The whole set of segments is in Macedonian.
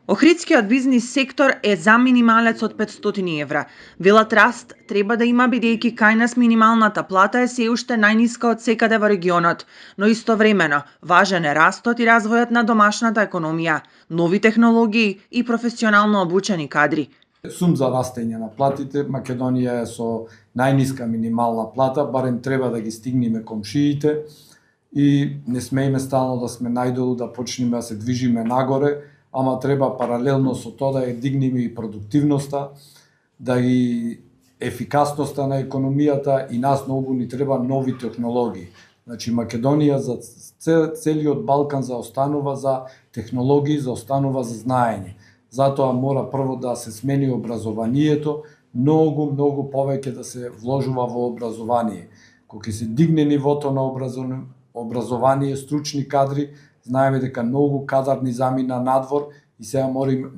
Охридскиот бизнис сектор е за минималец од 500 евра. Велат раст треба да има бидејќи кај нас минималната плата е се уште најниска од секаде во регионот, но истовремено важен е растот и развојот на домашната економија, нови технологии и професионално обучени кадри. Сум за растење на платите. Македонија е со најниска минимална плата, барем треба да ги стигнеме комшиите и не смееме стално да сме најдолу, да почнеме да се движиме нагоре, ама треба паралелно со тоа да ја дигнеме и продуктивноста, да и ефикасноста на економијата, и нас многу ни треба нови технологии. Значи Македонија за целиот Балкан заостанува за технологии, заостанува за знаење. Затоа мора прво да се смени образованието, многу повеќе да се вложува во образование. Кога ќе се дигне нивото на образование, стручни кадри, знаеме дека многу кадарни замина надвор и сега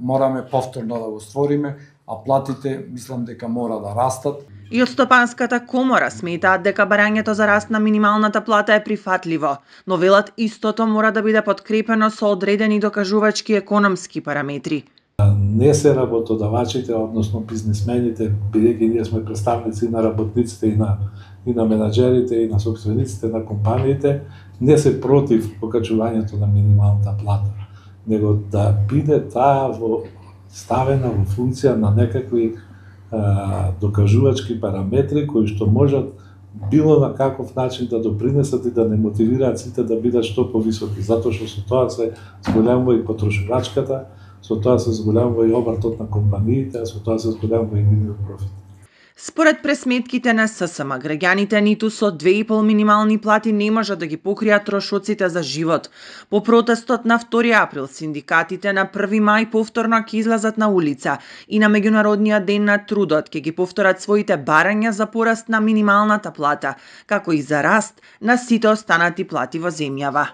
мораме повторно да го створиме, а платите мислам дека мора да растат. И од Стопанската комора сметаат дека барањето за раст на минималната плата е прифатливо, но велат истото мора да биде подкрепено со одредени докажувачки економски параметри. Не се работодавачите, односно бизнисмените, бидејќи ние сме представници на работниците и на менаџерите и на сопствениците на компаниите, не се против покачувањето на минималната плата, него да биде таа ставена во функција на некакви докажувачки параметри кои што можат било на каков начин да допринесат и да не мотивираат сите да бидат што повисоки, затоа што со тоа се зголемува и потрошувачката, со тоа се зголемува и обртот на компаниите, а со тоа се зголемува и нивниот профит. Според пресметките на ССМ, граѓаните ниту со 2,5 минимални плати не можат да ги покријат трошоците за живот. По протестот на 2 април, синдикатите на 1 мај повторно ќе излезат на улица и на Меѓународниот ден на трудот ќе ги повторат своите барања за пораст на минималната плата, како и за раст на сите останати плати во земјава.